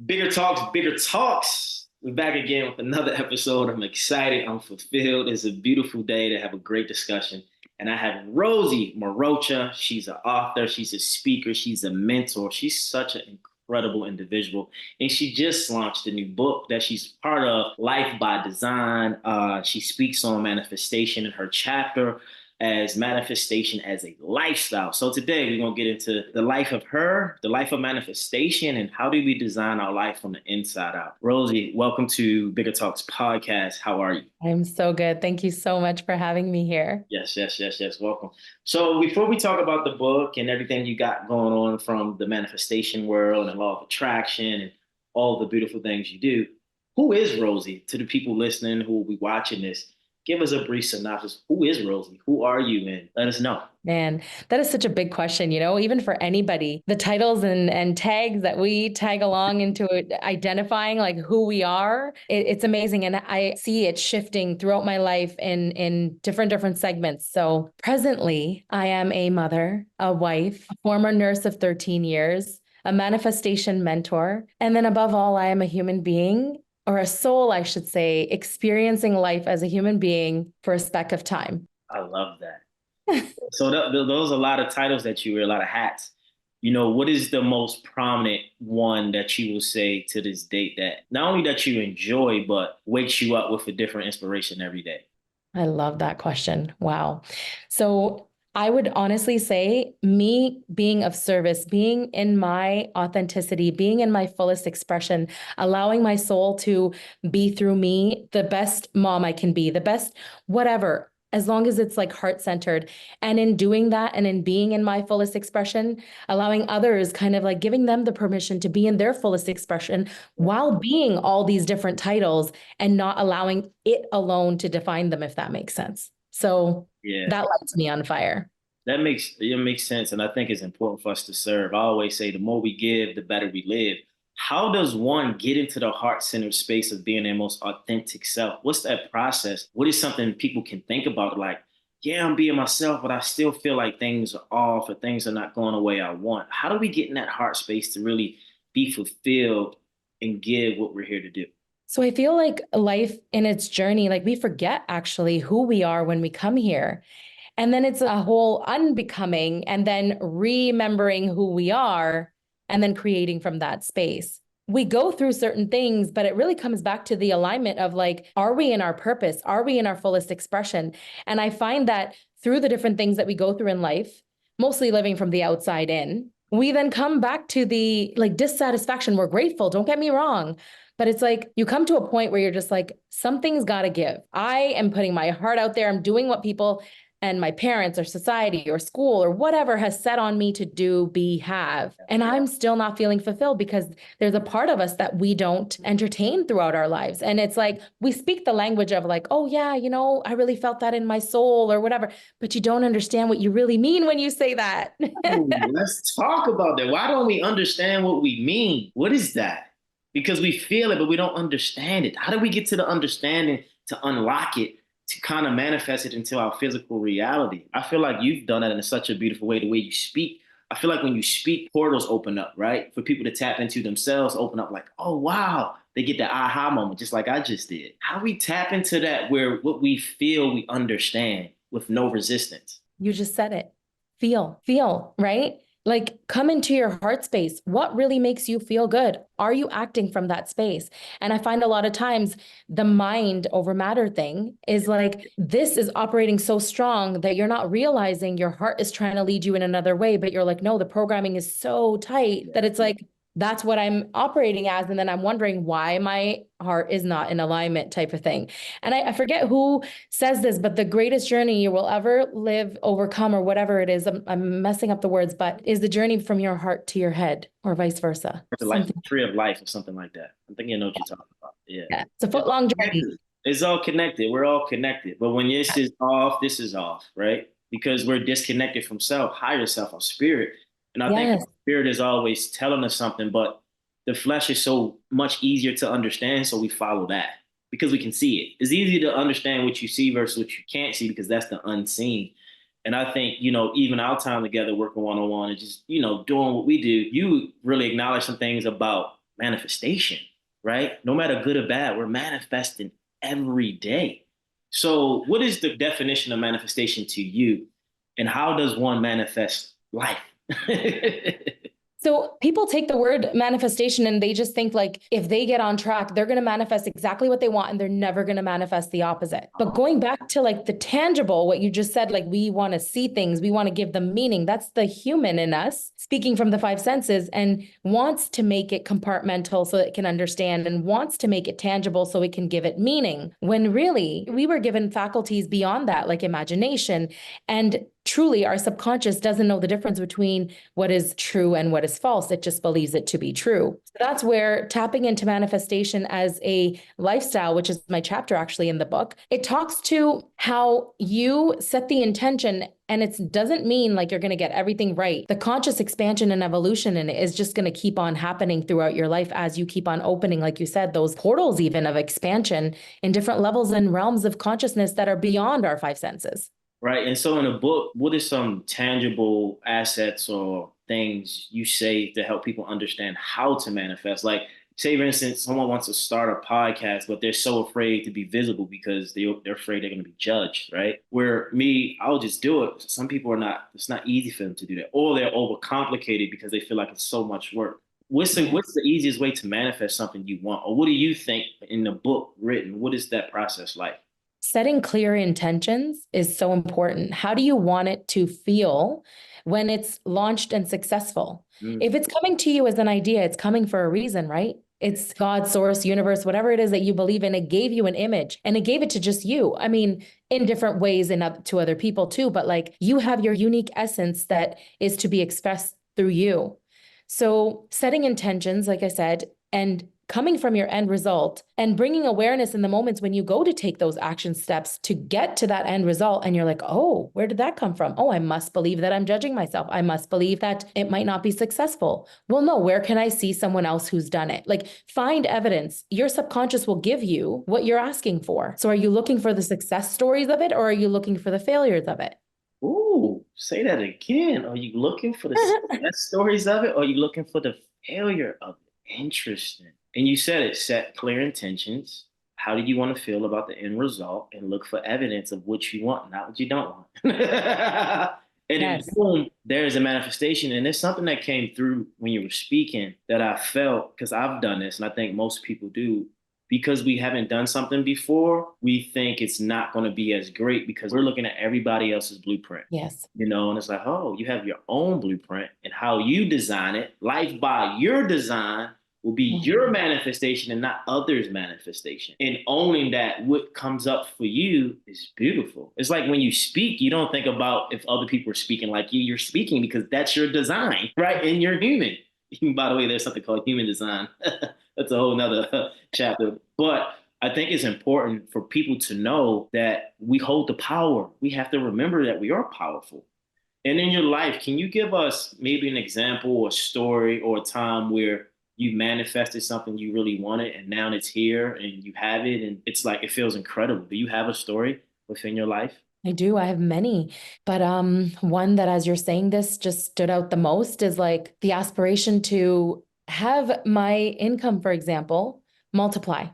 Bigger talks, bigger talks. We're back again with another episode. I'm excited. I'm fulfilled. It's a beautiful day to have a great discussion. And I have Rosie Marocha. She's an author, she's a speaker, she's a mentor. She's such an incredible individual. And she just launched a new book that she's part of, Life by Design. She speaks on manifestation in her chapter as manifestation as a lifestyle. So today we're going to get into the life of her, the life of manifestation, and how do we design our life from the inside out. Rosie, welcome to Bigger Talks podcast. How are you? I'm so good. Thank you so much for having me here. Yes. Welcome. So before we talk about the book and everything you got going on from the manifestation world and law of attraction and all the beautiful things you do, who is Rosie? To the people listening who will be watching this, give us a brief synopsis. Who is Rosie? Who are you? And let us know. Man, that is such a big question, even for anybody. The titles and tags that we tag along into it, identifying like who we are, it's amazing. And I see it shifting throughout my life in different segments. So presently, I am a mother, a wife, a former nurse of 13 years, a manifestation mentor, and then above all, I am a human being, or a soul, I should say, experiencing life as a human being for a speck of time. I love that. So those are a lot of titles that you wear, a lot of hats. What is the most prominent one that you will say to this date that not only that you enjoy, but wakes you up with a different inspiration every day? I love that question. Wow. So I would honestly say me being of service, being in my authenticity, being in my fullest expression, allowing my soul to be through me, the best mom I can be, the best whatever, as long as it's like heart-centered. And in doing that and in being in my fullest expression, allowing others, kind of like giving them the permission to be in their fullest expression while being all these different titles and not allowing it alone to define them, if that makes sense. So Yeah. that lights me on fire. It makes sense, and I think it's important for us to serve. I always say the more we give, the better we live. How does one get into the heart-centered space of being their most authentic self? What's that process? What is something people can think about? Like, yeah, I'm being myself, but I still feel like things are off or things are not going the way I want. How do we get in that heart space to really be fulfilled and give what we're here to do? So I feel like life in its journey, like we forget actually who we are when we come here. And then it's a whole unbecoming and then remembering who we are and then creating from that space. We go through certain things, but it really comes back to the alignment of like, are we in our purpose? Are we in our fullest expression? And I find that through the different things that we go through in life, mostly living from the outside in, we then come back to the like dissatisfaction. We're grateful, don't get me wrong. But it's like you come to a point where you're just like, something's got to give. I am putting my heart out there. I'm doing what people and my parents or society or school or whatever has set on me to do, be, have. And I'm still not feeling fulfilled because there's a part of us that we don't entertain throughout our lives. And it's like we speak the language of like, oh yeah, I really felt that in my soul or whatever, but you don't understand what you really mean when you say that. Ooh, let's talk about that. Why don't we understand what we mean? What is that? Because we feel it, but we don't understand it. How do we get to the understanding to unlock it, to kind of manifest it into our physical reality? I feel like you've done that in such a beautiful way, the way you speak. I feel like when you speak, portals open up, right? For people to tap into themselves, open up like, oh, wow. They get that aha moment, just like I just did. How do we tap into that where what we feel we understand with no resistance? You just said it. Feel, right? Like come into your heart space. What really makes you feel good? Are you acting from that space? And I find a lot of times the mind over matter thing is like, this is operating so strong that you're not realizing your heart is trying to lead you in another way. But you're like, no, the programming is so tight that it's like, that's what I'm operating as. And then I'm wondering why my heart is not in alignment type of thing. And I forget who says this, but the greatest journey you will ever live, overcome, or whatever it is, I'm messing up the words, but is the journey from your heart to your head or vice versa. The life, tree of life or something like that. I think you know what you're talking about. Yeah. It's a foot-long journey. It's all connected. We're all connected. But when this is off, this is off, right? Because we're disconnected from self, higher self, our spirit. And I think the spirit is always telling us something, but the flesh is so much easier to understand. So we follow that because we can see it. It's easy to understand what you see versus what you can't see because that's the unseen. And I think, even our time together working one-on-one and just, doing what we do, you really acknowledge some things about manifestation, right? No matter good or bad, we're manifesting every day. So, what is the definition of manifestation to you, and how does one manifest life? So people take the word manifestation and they just think like if they get on track, they're going to manifest exactly what they want and they're never going to manifest the opposite. But going back to like the tangible, what you just said, like we want to see things, we want to give them meaning. That's the human in us speaking from the five senses and wants to make it compartmental so it can understand and wants to make it tangible so it can give it meaning. When really we were given faculties beyond that, like imagination, and truly our subconscious doesn't know the difference between what is true and what is false. It just believes it to be true. So that's where tapping into manifestation as a lifestyle, which is my chapter actually in the book, it talks to how you set the intention. And it doesn't mean like you're going to get everything right. The conscious expansion and evolution in it is just going to keep on happening throughout your life as you keep on opening, like you said, those portals even of expansion in different levels and realms of consciousness that are beyond our five senses. Right. And so in the book, what are some tangible assets or things you say to help people understand how to manifest? Like, say, for instance, someone wants to start a podcast, but they're so afraid to be visible because they're afraid they're going to be judged, right? Where me, I'll just do it. Some people are not, it's not easy for them to do that. Or they're overcomplicated because they feel like it's so much work. What's the easiest way to manifest something you want? Or what do you think in the book written? What is that process like? Setting clear intentions is so important. How do you want it to feel when it's launched and successful? Mm. If it's coming to you as an idea, it's coming for a reason, right? It's God, source, universe, whatever it is that you believe in. It gave you an image and it gave it to just you. I mean, in different ways and up to other people too, but like you have your unique essence that is to be expressed through you. So setting intentions, like I said, and coming from your end result and bringing awareness in the moments when you go to take those action steps to get to that end result. And you're like, oh, where did that come from? Oh, I must believe that I'm judging myself. I must believe that it might not be successful. Well, no, where can I see someone else who's done it? Like find evidence. Your subconscious will give you what you're asking for. So are you looking for the success stories of it or are you looking for the failures of it? Ooh, say that again. Are you looking for the success stories of it or are you looking for the failure of it? Interesting. And you said it, set clear intentions. How do you want to feel about the end result and look for evidence of what you want, not what you don't want. And then Yes. boom, there's a manifestation. And there's something that came through when you were speaking that I felt, because I've done this, and I think most people do, because we haven't done something before, we think it's not going to be as great because we're looking at everybody else's blueprint. Yes. And it's like, oh, you have your own blueprint and how you design it. Life by your design will be your manifestation and not others' manifestation. And owning that what comes up for you is beautiful. It's like when you speak, you don't think about if other people are speaking like you. You're speaking because that's your design, right? And you're human. By the way, there's something called human design. That's a whole nother chapter. But I think it's important for people to know that we hold the power. We have to remember that we are powerful. And in your life, can you give us maybe an example or a story or a time where you manifested something you really wanted and now it's here and you have it and it's like it feels incredible? Do you have a story within your life? I do. I have many, but one that as you're saying this just stood out the most is like the aspiration to have my income, for example, multiply.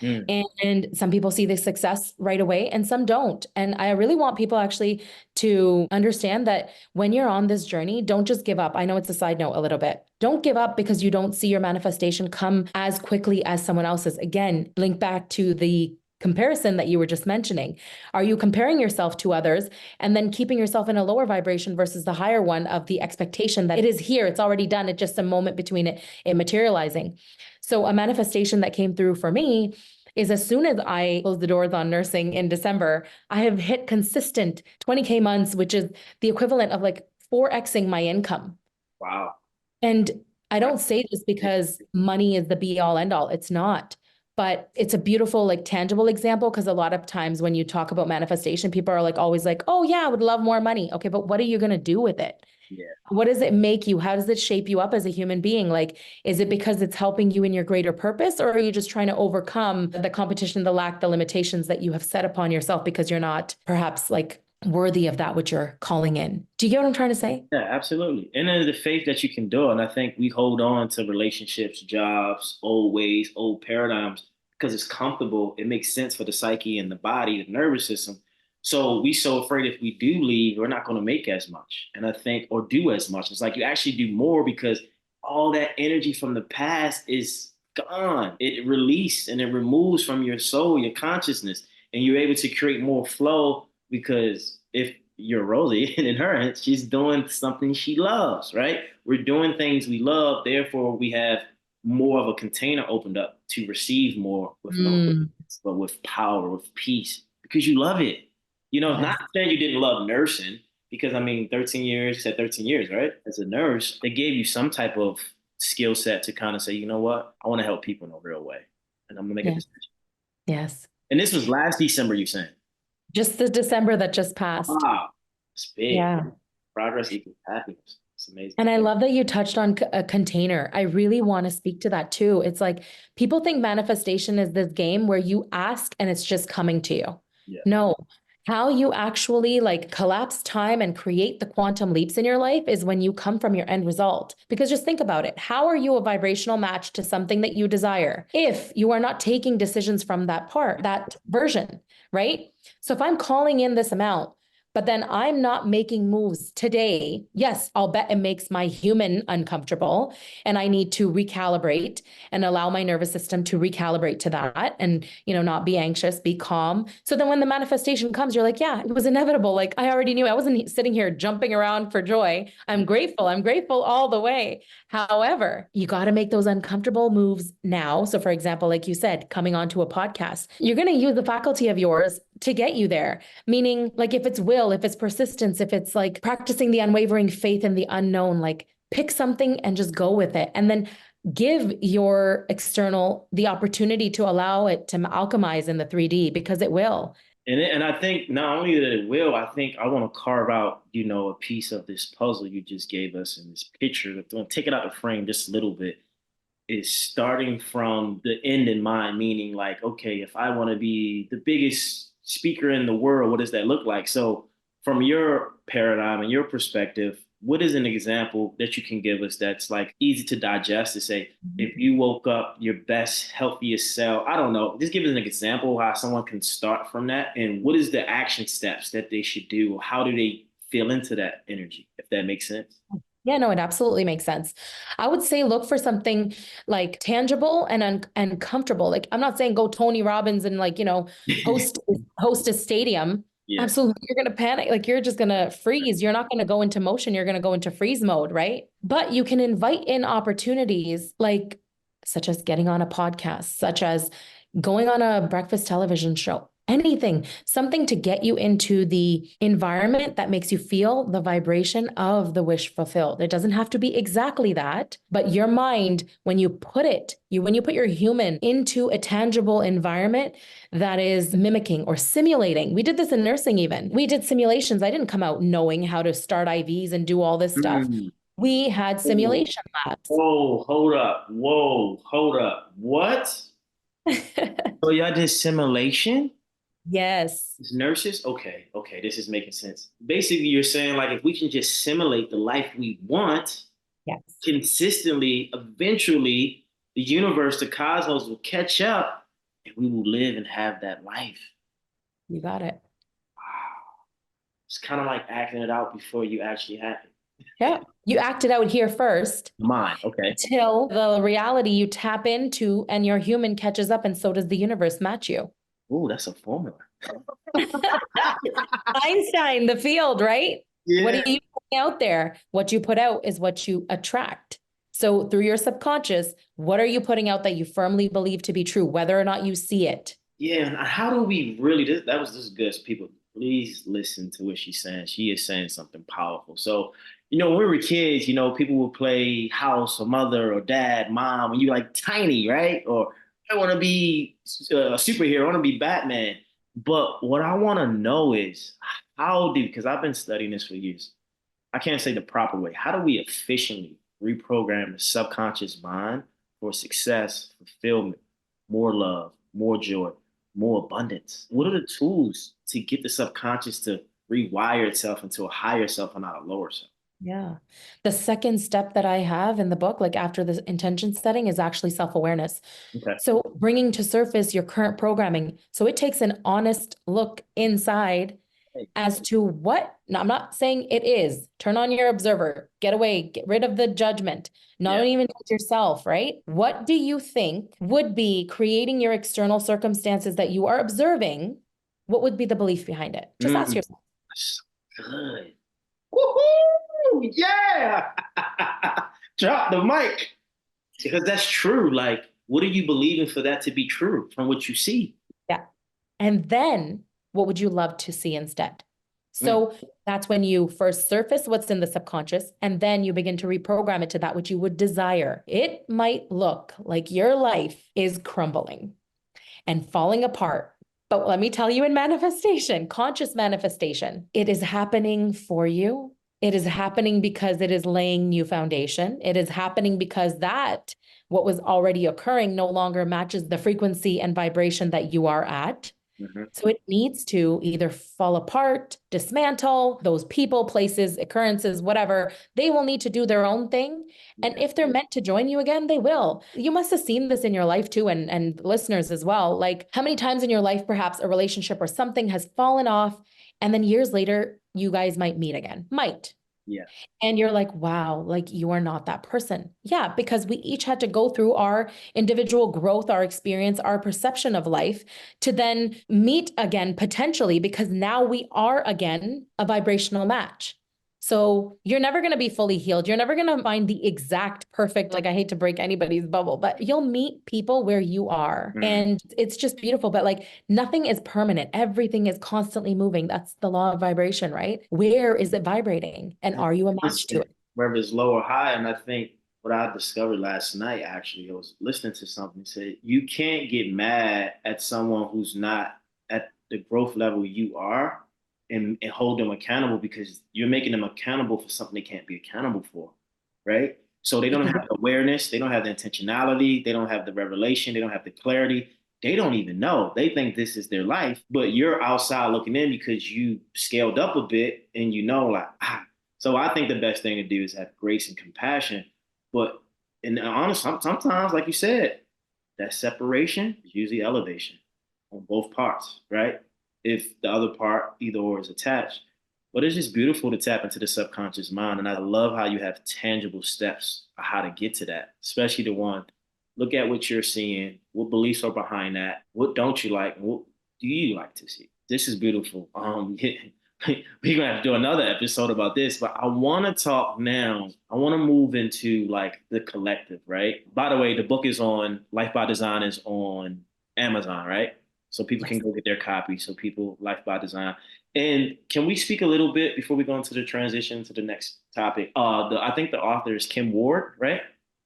Mm. And some people see the success right away and some don't. And I really want people actually to understand that when you're on this journey, don't just give up. I know it's a side note a little bit. Don't give up because you don't see your manifestation come as quickly as someone else's. Again, link back to the comparison that you were just mentioning. Are you comparing yourself to others and then keeping yourself in a lower vibration versus the higher one of the expectation that it is here, it's already done, it's just a moment between it materializing. So a manifestation that came through for me is as soon as I closed the doors on nursing in December, I have hit consistent 20K months, which is the equivalent of like 4xing my income. Wow. And I don't say this because money is the be all end all. It's not. But it's a beautiful, like tangible example because a lot of times when you talk about manifestation, people are like always like, oh yeah, I would love more money. Okay, but what are you going to do with it? Yeah. What does it make you? How does it shape you up as a human being? Like, is it because it's helping you in your greater purpose, or are you just trying to overcome the competition, the lack, the limitations that you have set upon yourself because you're not perhaps like worthy of that which you're calling in. Do you get what I'm trying to say? Yeah, absolutely. And then the faith that you can do it. And I think we hold on to relationships, jobs, old ways, old paradigms because it's comfortable. It makes sense for the psyche and the body, the nervous system. So we so afraid if we do leave, we're not going to make as much. And I think, or do as much. It's like you actually do more because all that energy from the past is gone. It released and it removes from your soul, your consciousness, and you're able to create more flow because if you're Rosie and in her, she's doing something she loves, right? We're doing things we love, therefore we have more of a container opened up to receive more with no Mm, limits, but with power, with peace, because you love it. You know, yes. not saying you didn't love nursing, because I mean, 13 years, you said 13 years, right? As a nurse, they gave you some type of skill set to kind of say, you know what, I want to help people in a real way. And I'm gonna make a Yeah. decision. Yes. And this was last December, you saying? Just the December that just passed. Wow, it's big. Yeah. Progress equals happiness. It's amazing. And I love that you touched on a container. I really want to speak to that too. It's like people think manifestation is this game where you ask and it's just coming to you. Yeah. No, how you actually like collapse time and create the quantum leaps in your life is when you come from your end result. Because just think about it. How are you a vibrational match to something that you desire if you are not taking decisions from that part, that version, right? So if I'm calling in this amount, but then I'm not making moves today. Yes, I'll bet it makes my human uncomfortable and I need to recalibrate and allow my nervous system to recalibrate to that and, not be anxious, be calm. So then when the manifestation comes, you're like, yeah, it was inevitable. Like I already knew I wasn't sitting here jumping around for joy. I'm grateful. I'm grateful all the way. However, you got to make those uncomfortable moves now. So for example, like you said, coming onto a podcast, you're going to use the faculty of yours to get you there. Meaning, like, if it's will, if it's persistence, if it's like practicing the unwavering faith in the unknown, like pick something and just go with it. And then give your external the opportunity to allow it to alchemize in the 3D because it will. And I think not only that it will, I think I want to carve out, a piece of this puzzle you just gave us in this picture. Take it out the frame just a little bit. Is starting from the end in mind, meaning like, okay, if I want to be the biggest speaker in the world, what does that look like? So, from your paradigm and your perspective, what is an example that you can give us that's like easy to digest to say, if you woke up your best, healthiest self, I don't know, just give us an example how someone can start from that and what is the action steps that they should do? How do they feel into that energy, if that makes sense? Yeah, no, it absolutely makes sense. I would say look for something like tangible and comfortable. Like I'm not saying go Tony Robbins and like, host a stadium. Yeah. Absolutely. You're going to panic. Like you're just going to freeze. You're not going to go into motion. You're going to go into freeze mode, right? But you can invite in opportunities like such as getting on a podcast, such as going on a breakfast television show, anything, something to get you into the environment that makes you feel the vibration of the wish fulfilled. It doesn't have to be exactly that, but your mind, when you put your human into a tangible environment that is mimicking or simulating. We did this in nursing even. We did simulations. I didn't come out knowing how to start IVs and do all this stuff. Mm. We had Whoa, simulation labs. whoa, hold up. Whoa, hold up. What? So y'all did simulation? Yes. As nurses? Okay, okay, this is making sense. Basically, you're saying like if we can just simulate the life we want Yes. consistently, eventually the universe, the cosmos will catch up and we will live and have that life. You got it. Wow. It's kind of like acting it out before you actually have it. Yeah. You acted out here first Mine, okay. till the reality you tap into and your human catches up, and so does the universe match you. Oh, that's a formula. Einstein, the field, right? What Yeah. are you putting out there? What you put out is what you attract. So through your subconscious, what are you putting out that you firmly believe to be true, whether or not you see it? Yeah, and how do we really? This is good. So people, please listen to what she's saying. She is saying something powerful. So, when we were kids, people would play house or mother or dad, mom, when you like tiny, right? Or I want to be a superhero. I want to be Batman. But what I want to know is because I've been studying this for years. I can't say the proper way. How do we efficiently reprogram the subconscious mind for success, fulfillment, more love, more joy, more abundance? What are the tools to get the subconscious to rewire itself into a higher self and not a lower self. Yeah. The second step that I have in the book, like after the intention setting, is actually self-awareness. Okay. So bringing to surface your current programming. So it takes an honest look inside Hey, as to what, now I'm not saying it is, turn on your observer, get away, get rid of the judgment, not yeah. even yourself, right? What do you think would be creating your external circumstances that you are observing? What would be the belief behind it? Just ask Mm, yourself. that's good. Woohoo! Yeah. Drop the mic. Because that's true. Like, what are you believing for that to be true from what you see? Yeah. And then what would you love to see instead? Mm, So that's when you first surface what's in the subconscious, and then you begin to reprogram it to that which you would desire. It might look like your life is crumbling and falling apart. But let me tell you, in manifestation, conscious manifestation, it is happening for you. It is happening because it is laying new foundation. It is happening because that what was already occurring no longer matches the frequency and vibration that you are at. mhm. So it needs to either fall apart, dismantle those people, places, occurrences, whatever. They will need to do their own thing. And Yeah. if they're meant to join you again, they will. You must have seen this in your life too, and listeners as well. Like how many times in your life, perhaps a relationship or something has fallen off, and then years later, you guys might meet again. Might. Yeah. And you're like, wow, like you are not that person. Yeah, because we each had to go through our individual growth, our experience, our perception of life to then meet again potentially, because now we are again a vibrational match. So you're never going to be fully healed. You're never going to find the exact perfect, like I hate to break anybody's bubble, but you'll meet people where you are. Mm. And it's just beautiful. But like nothing is permanent. Everything is constantly moving. That's the law of vibration, right? Where is it vibrating? And are you a match to Constant, it? whether it's low or high. And I think what I discovered last night, actually, I was listening to something said you can't get mad at someone who's not at the growth level you are and hold them accountable because you're making them accountable for something they can't be accountable for, right? So they don't have Exactly. awareness, they don't have the intentionality, they don't have the revelation, they don't have the clarity. They don't even know. They think this is their life, but you're outside looking in because you scaled up a bit and you know, like, so I think the best thing to do is have grace and compassion. But in honest, sometimes, like you said, that separation is usually elevation on both parts, right? If the other part, either or, is attached. But it's just beautiful to tap into the subconscious mind. And I love how you have tangible steps of how to get to that, especially the one look at what you're seeing, what beliefs are behind that, what don't you like, what do you like to see? This is beautiful. We're gonna have to do another episode about this, but I want to talk now. I want to move into like the collective, right? By the way, the book is on Life by Design is on Amazon, right? So people can Yes. go get their copy. So people, Life by Design. And can we speak a little bit before we go into the transition to the next topic? I think the author is Kim Ward, right?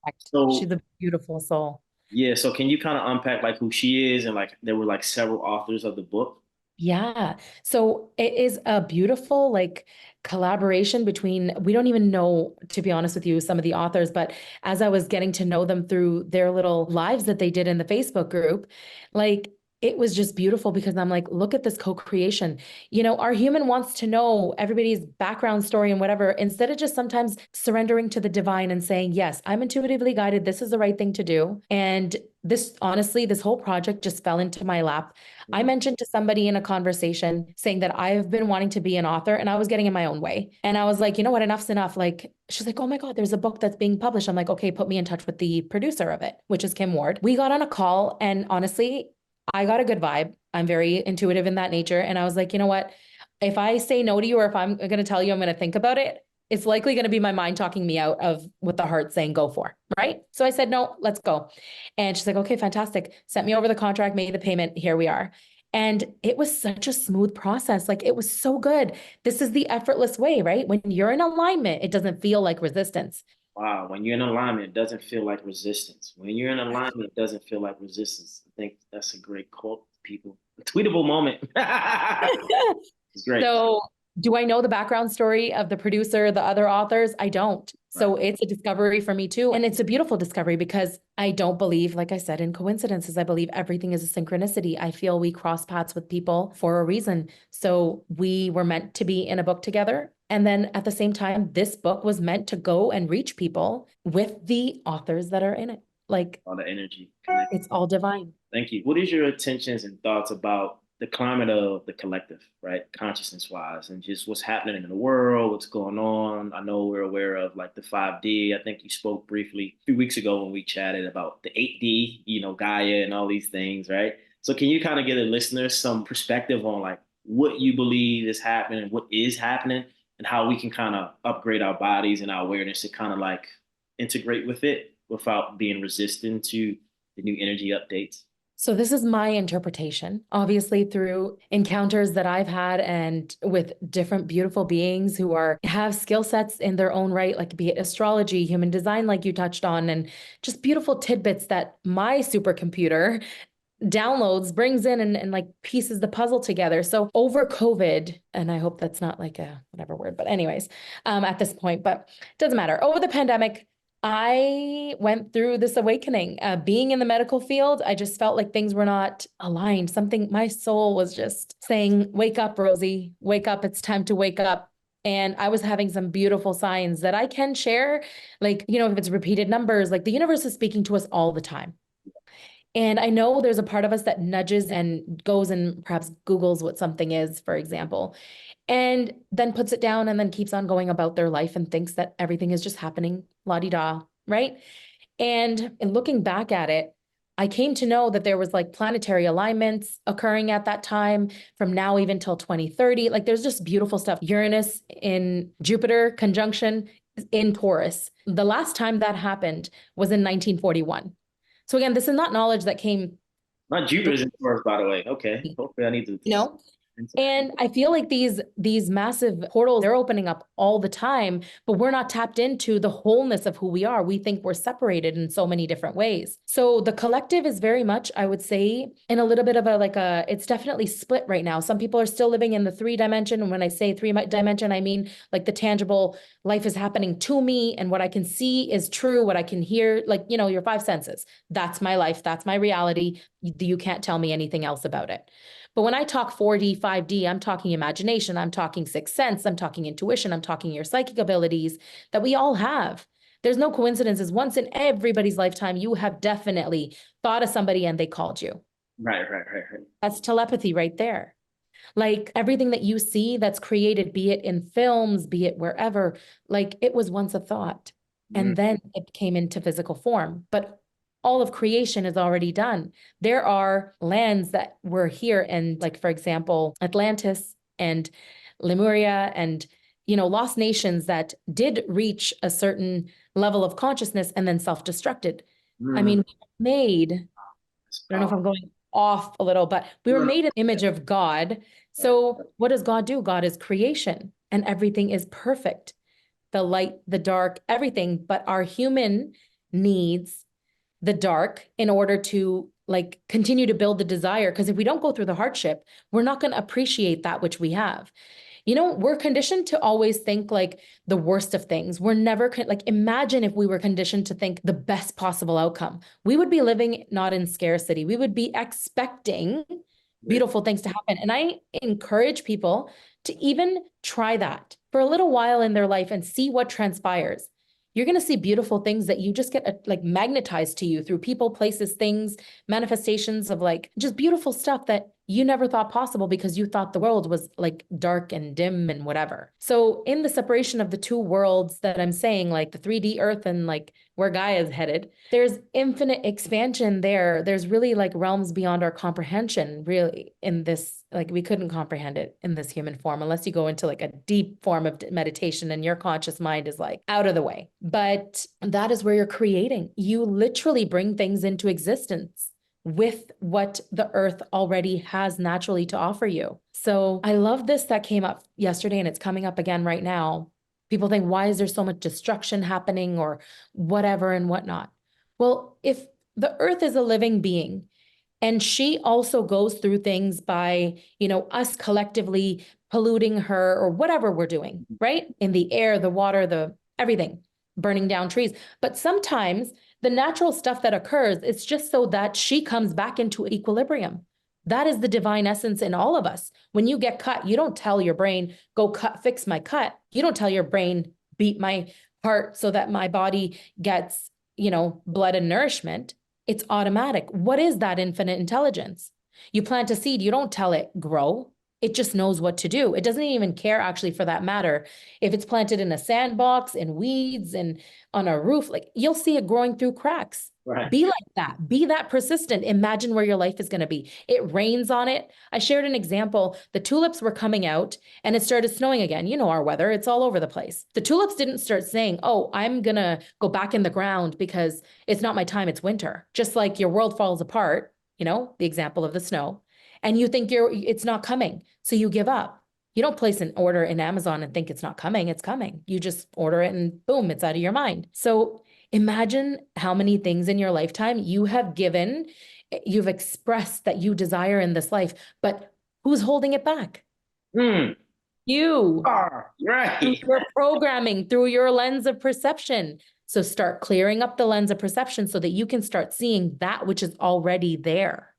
Correct. So She's a beautiful soul. yeah, so can you kind of unpack like who she is and like there were like several authors of the book? Yeah. So it is a beautiful like collaboration between, we don't even know, to be honest with you, some of the authors, but as I was getting to know them through their little lives that they did in the Facebook group, like it was just beautiful because I'm like, look at this co-creation. You know, our human wants to know everybody's background story and whatever, instead of just sometimes surrendering to the divine and saying, yes, I'm intuitively guided. This is the right thing to do. And this, honestly, this whole project just fell into my lap. I Mm, mentioned to somebody in a conversation saying that I've been wanting to be an author and I was getting in my own way. And I was like, you know what, enough's enough. Like, she's like, oh my God, there's a book that's being published. I'm like, okay, put me in touch with the producer of it, which is Kim Ward. We got on a call and honestly, I got a good vibe. I'm very intuitive in that nature. And I was like, you know what? If I say no to you or if I'm going to tell you I'm going to think about it, it's likely going to be my mind talking me out of what the heart saying go for. Right. So I said, no, let's go. And she's like, okay, fantastic. Sent me over the contract, made the payment. Here we are. And it was such a smooth process. Like it was so good. This is the effortless way, right? When you're in alignment, it doesn't feel like resistance. wow, when you're in alignment, it doesn't feel like resistance. When you're in alignment, it doesn't feel like resistance. I think that's a great quote, people. A tweetable moment. It's great. So Do I know the background story of the producer, the other authors? I don't. Right. So it's a discovery for me too. And it's a beautiful discovery because I don't believe, like I said, in coincidences. I believe everything is a synchronicity. I feel we cross paths with people for a reason. So we were meant to be in a book together. And then at the same time, this book was meant to go and reach people with the authors that are in it. Like All the energy connected. it's all divine. Thank you. What is your intentions and thoughts about the climate of the collective, right? Consciousness wise, and just what's happening in the world, what's going on. I know we're aware of like the 5D. I think you spoke briefly a few weeks ago when we chatted about the 8D, Gaia and all these things, right? So can you kind of give the listeners some perspective on like what you believe is happening, what is happening, and how we can kind of upgrade our bodies and our awareness to kind of like integrate with it without being resistant to the new energy updates? So this is my interpretation, obviously through encounters that I've had and with different beautiful beings who have skill sets in their own right, like be it astrology, human design, like you touched on, and just beautiful tidbits that my supercomputer downloads, brings in and like pieces the puzzle together. So over COVID, and I hope that's not like a whatever word, but anyways, at this point, but it doesn't matter. Over the pandemic, I went through this awakening. Being in the medical field, I just felt like things were not aligned. My soul was just saying, wake up, Rosie, wake up. It's time to wake up. And I was having some beautiful signs that I can share. Like, if it's repeated numbers, like the universe is speaking to us all the time. And I know there's a part of us that nudges and goes and perhaps Googles what something is, for example, and then puts it down and then keeps on going about their life and thinks that everything is just happening la-di-da, right? And in looking back at it, I came to know that there was like planetary alignments occurring at that time from now even till 2030. Like there's just beautiful stuff. Uranus in Jupiter conjunction in Taurus. The last time that happened was in 1941. So again, this is not knowledge that came, My Jupiter's in Taurus, by the way. Okay. Hopefully I need to. you know, and I feel like these massive portals, they're opening up all the time, but we're not tapped into the wholeness of who we are. We think we're separated in so many different ways. So the collective is very much, I would say, in a little bit of it's definitely split right now. Some people are still living in the 3 dimension. And when I say 3 dimension, I mean like the tangible life is happening to me and what I can see is true, what I can hear, like, your 5 senses. That's my life. That's my reality. You can't tell me anything else about it. But when I talk 4D, 5D, I'm talking imagination, I'm talking sixth sense, I'm talking intuition, I'm talking your psychic abilities that we all have. There's no coincidences. Once in everybody's lifetime, you have definitely thought of somebody and they called you. Right. That's telepathy right there. Like everything that you see that's created, be it in films, be it wherever, like it was once a thought and then it came into physical form. But all of creation is already done. There are lands that were here and like, for example, Atlantis and Lemuria and, lost nations that did reach a certain level of consciousness and then self-destructed. I mean, I don't know if I'm going off a little, but we were made in the image of God. So what does God do? God is creation and everything is perfect. The light, the dark, everything, but our human needs the dark in order to like continue to build the desire. Because if we don't go through the hardship, we're not going to appreciate that which we have. We're conditioned to always think like the worst of things. We're never like, imagine if we were conditioned to think the best possible outcome. We would be living not in scarcity. We would be expecting beautiful things to happen. And I encourage people to even try that for a little while in their life and see what transpires. You're going to see beautiful things that you just get like magnetized to you through people, places, things, manifestations of like just beautiful stuff that you never thought possible because you thought the world was like dark and dim and whatever. So in the separation of the two worlds that I'm saying, like the 3D earth and like where Gaia is headed, there's infinite expansion there. There's really like realms beyond our comprehension, really, in this, like we couldn't comprehend it in this human form unless you go into like a deep form of meditation and your conscious mind is like out of the way. But that is where you're creating. You literally bring things into existence with what the earth already has naturally to offer you. So I love this that came up yesterday and it's coming up again right now. People think, why is there so much destruction happening or whatever and whatnot? Well, if the earth is a living being And she also goes through things by, us collectively polluting her or whatever we're doing, right? In the air, the water, the everything, burning down trees. But sometimes the natural stuff that occurs, it's just so that she comes back into equilibrium. That is the divine essence in all of us. When you get cut, you don't tell your brain, go cut, fix my cut. You don't tell your brain, beat my heart so that my body gets, blood and nourishment. It's automatic. What is that infinite intelligence? You plant a seed, you don't tell it grow. It just knows what to do. It doesn't even care, actually, for that matter. If it's planted in a sandbox, in weeds, and on a roof, like you'll see it growing through cracks. Right. Be like that. Be that persistent. Imagine where your life is going to be. It rains on it. I shared an example. The tulips were coming out and it started snowing again. You know our weather, it's all over the place. The tulips didn't start saying, oh, I'm going to go back in the ground because it's not my time, it's winter. Just like your world falls apart, the example of the snow, and you think it's not coming. So you give up. You don't place an order in Amazon and think it's not coming. It's coming. You just order it and boom, it's out of your mind. So imagine how many things in your lifetime you have given, you've expressed that you desire in this life, but who's holding it back? Mm. You. Right. Through your programming, through your lens of perception. So start clearing up the lens of perception so that you can start seeing that which is already there.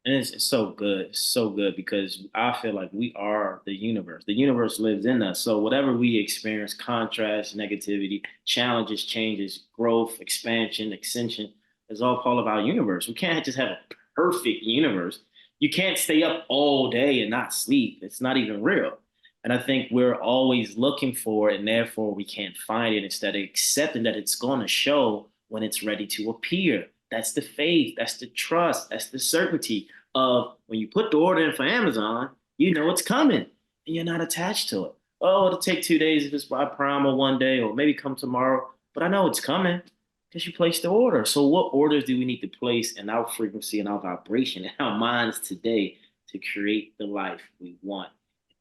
And it's so good, so good because I feel like we are the universe. The universe lives in us. So whatever we experience, contrast, negativity, challenges, changes, growth, expansion, ascension, is all part of our universe. We can't just have a perfect universe. You can't stay up all day and not sleep. It's not even real. And I think we're always looking for it, and therefore we can't find it instead of accepting that it's going to show when it's ready to appear. That's the faith, that's the trust, that's the certainty of when you put the order in for Amazon, you know it's coming and you're not attached to it. Oh, it'll take 2 days if it's by Prime or one day, or maybe come tomorrow, but I know it's coming because you placed the order. So, what orders do we need to place in our frequency and our vibration in our minds today to create the life we want?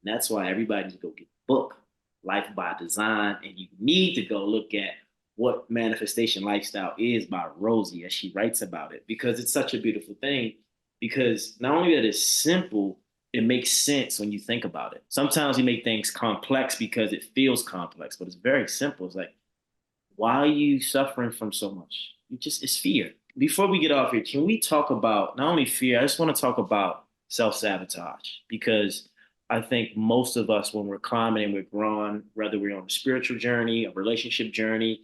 And that's why everybody needs to go get the book, Life by Design, and you need to go look at what manifestation lifestyle is by Rosie as she writes about it, because it's such a beautiful thing. Because not only that it's simple, it makes sense when you think about it. Sometimes we make things complex because it feels complex, but it's very simple. It's like, why are you suffering from so much? It's fear. Before we get off here, can we talk about not only fear, I just want to talk about self-sabotage because I think most of us, when we're climbing and we're growing, whether we're on a spiritual journey, a relationship journey,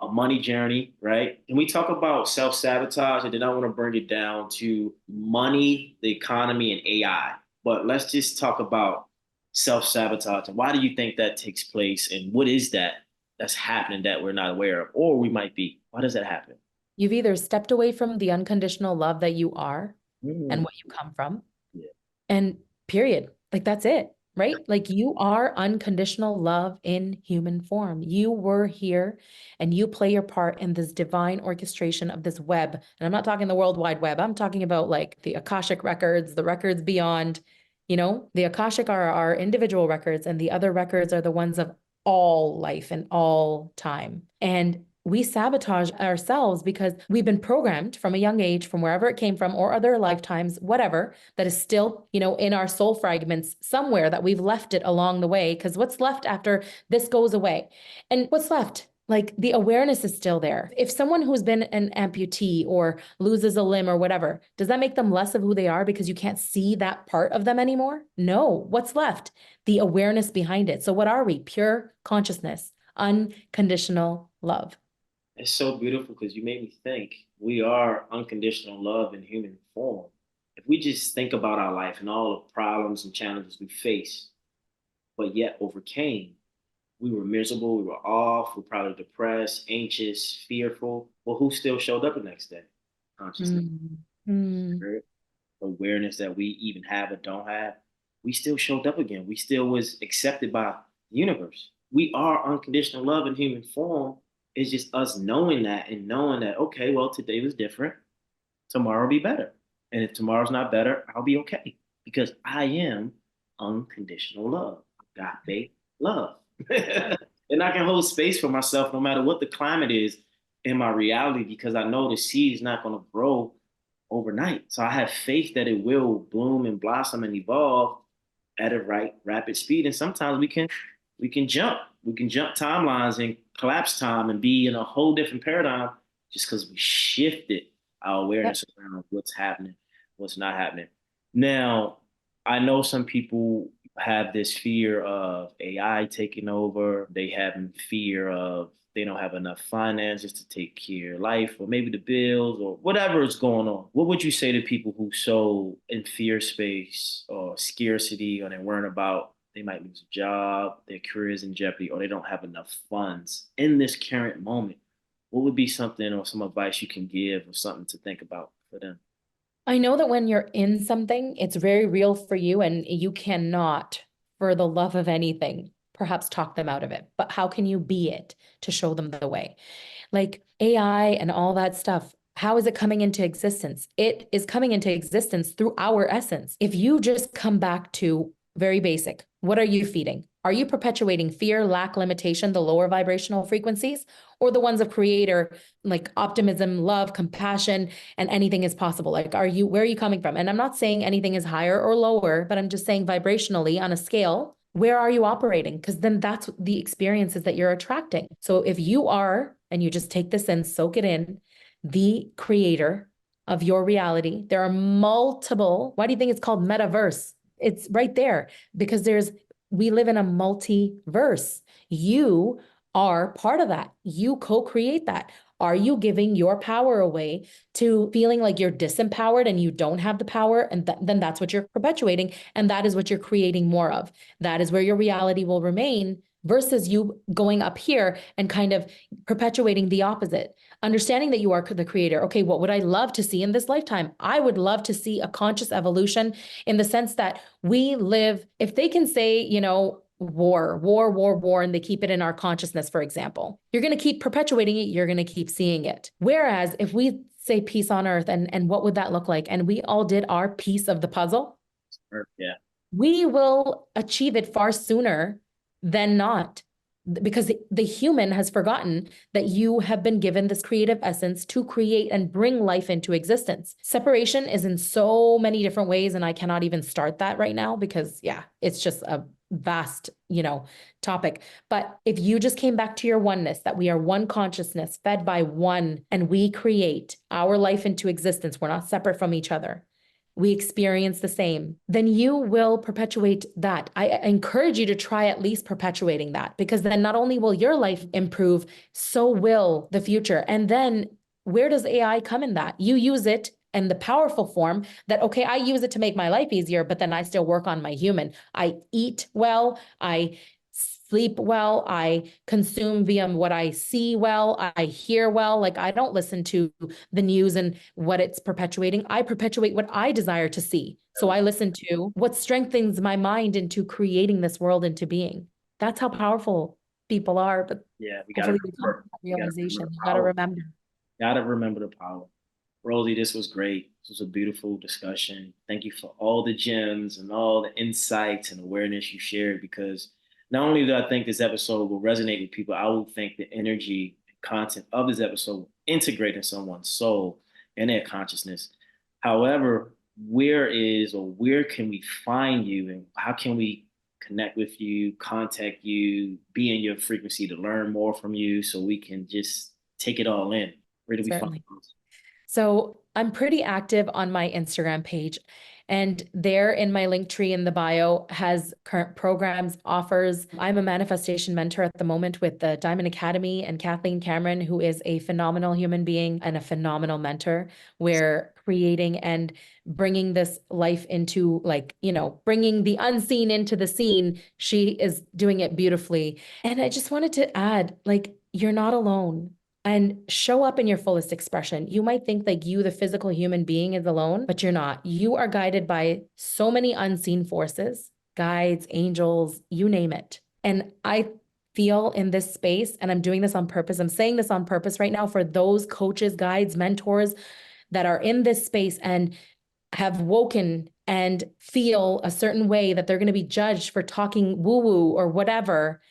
a money journey, right? And we talk about self sabotage, and then I want to bring it down to money, the economy, and AI. But let's just talk about self sabotage. And why do you think that takes place? And what is that that's happening that we're not aware of? Or we might be. Why does that happen? You've either stepped away from the unconditional love that you are and Mm, what you come from, yeah. and period. Like that's it, right? Like you are unconditional love in human form. You were here and you play your part in this divine orchestration of this web. And I'm not talking the World Wide Web. I'm talking about like the Akashic records, the records beyond, the Akashic are our individual records and the other records are the ones of all life and all time. And we sabotage ourselves because we've been programmed from a young age, from wherever it came from, or other lifetimes, whatever, that is still, in our soul fragments somewhere that we've left it along the way. Because what's left after this goes away? And what's left? Like the awareness is still there. If someone who's been an amputee or loses a limb or whatever, does that make them less of who they are because you can't see that part of them anymore? No. What's left? The awareness behind it. So what are we? Pure consciousness, unconditional love. It's so beautiful because you made me think we are unconditional love in human form. If we just think about our life and all the problems and challenges we face, but yet overcame, we were miserable, we were off, we were probably depressed, anxious, fearful. Well, who still showed up the next day? Consciousness, Mm. spirit, awareness that we even have or don't have. We still showed up again. We still was accepted by the universe. We are unconditional love in human form. It's just us knowing that and knowing that, okay, well, today was different. Tomorrow will be better. And if tomorrow's not better, I'll be okay because I am unconditional love. Agape love. And I can hold space for myself no matter what the climate is in my reality because I know the seed is not going to grow overnight. So I have faith that it will bloom and blossom and evolve at a rapid speed. And sometimes we can jump timelines and collapse time and be in a whole different paradigm just because we shifted our Yep. awareness around what's happening, what's not happening. Now, I know some people have this fear of AI taking over. They have fear of they don't have enough finances to take care of life, or maybe the bills, or whatever is going on. What would you say to people who so in fear space or scarcity, or they're worrying about they might lose a job, their career is in jeopardy, or they don't have enough funds in this current moment? What would be something or some advice you can give, or something to think about for them? I know that when you're in something, it's very real for you, and you cannot, for the love of anything, perhaps talk them out of it. But how can you be it to show them the way? Like AI and all that stuff. How is it coming into existence? It is coming into existence through our essence. If you just come back to very basic, what are you feeding? Are you perpetuating fear, lack, limitation, the lower vibrational frequencies, or the ones of creator, like optimism, love, compassion, and anything is possible? Like, where are you coming from? And I'm not saying anything is higher or lower, but I'm just saying vibrationally on a scale, where are you operating? Because then that's the experiences that you're attracting. So if you are, and you just take this and soak it in, the creator of your reality, there are multiple. Why do you think it's called metaverse? It's right there because we live in a multiverse. You are part of that. You co-create that. Are you giving your power away to feeling like you're disempowered and you don't have the power? And then that's what you're perpetuating. And that is what you're creating more of. That is where your reality will remain versus you going up here and kind of perpetuating the opposite. Understanding that you are the creator. Okay, what would I love to see in this lifetime? I would love to see a conscious evolution in the sense that we live, if they can say, war, and they keep it in our consciousness, for example, you're going to keep perpetuating it. You're going to keep seeing it. Whereas if we say peace on earth, and what would that look like? And we all did our piece of the puzzle, Yeah. we will achieve it far sooner than not, because the human has forgotten that you have been given this creative essence to create and bring life into existence. Separation is in so many different ways, and I cannot even start that right now because, yeah, it's just a vast, topic. But if you just came back to your oneness, that we are one consciousness fed by one, and we create our life into existence, we're not separate from each other, we experience the same, then you will perpetuate that. I encourage you to try at least perpetuating that, because then not only will your life improve, so will the future. And then where does AI come in that? You use it in the powerful form that, okay, I use it to make my life easier, but then I still work on my human. I eat well, I sleep well, I consume via what I see well, I hear well. Like, I don't listen to the news and what it's perpetuating. I perpetuate what I desire to see. So I listen to what strengthens my mind into creating this world into being. That's how powerful people are. But Yeah, we gotta hopefully we come to remember. that We gotta remember realization. the You got to power. remember. Gotta remember the power. Rosie, this was great. This was a beautiful discussion. Thank you for all the gems and all the insights and awareness you shared, because not only do I think this episode will resonate with people, I will think the energy and content of this episode will integrate in someone's soul and their consciousness. However, where can we find you, and how can we connect with you, contact you, be in your frequency to learn more from you so we can just take it all in? Where do we find Certainly. those? So I'm pretty active on my Instagram page. And there in my link tree in the bio has current programs, offers. I'm a manifestation mentor at the moment with the Diamond Academy and Kathleen Cameron, who is a phenomenal human being and a phenomenal mentor. We're creating and bringing this life into, like, bringing the unseen into the scene. She is doing it beautifully. And I just wanted to add, like, you're not alone, and show up in your fullest expression. You might think like you, the physical human being, is alone, but you're not. You are guided by so many unseen forces, guides, angels, you name it. And I feel in this space, and I'm doing this on purpose. I'm saying this on purpose right now for those coaches, guides, mentors that are in this space and have woken and feel a certain way that they're going to be judged for talking woo woo or whatever.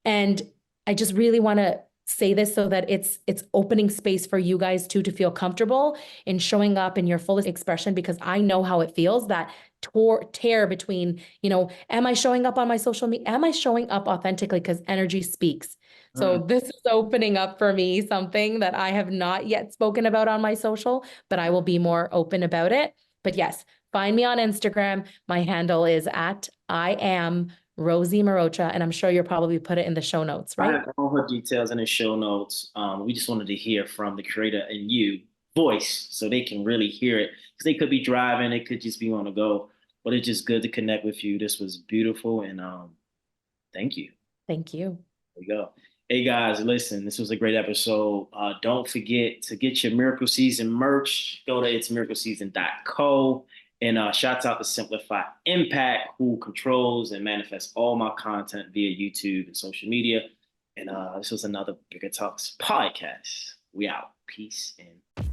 And I just really want to say this so that it's opening space for you guys too to feel comfortable in showing up in your fullest expression, because I know how it feels, that tear between, am I showing up on my social media? Am I showing up authentically? Because energy speaks. So this is opening up for me something that I have not yet spoken about on my social, but I will be more open about it. But yes, find me on Instagram. My handle is at I am Rosie Marocha, and I'm sure you'll probably put it in the show notes, I right? have all her details in the show notes. We just wanted to hear from the creator and you voice so they can really hear it, because they could be driving, they could just be on the go, but it's just good to connect with you. This was beautiful, and thank you. Thank you. There you go. Hey guys, listen, this was a great episode. Don't forget to get your Miracle Season merch. Go to itsmiracleseason.co. And shouts out to Simplify Impact, who controls and manifests all my content via YouTube and social media. And this was another Bigger Talks podcast. We out. Peace and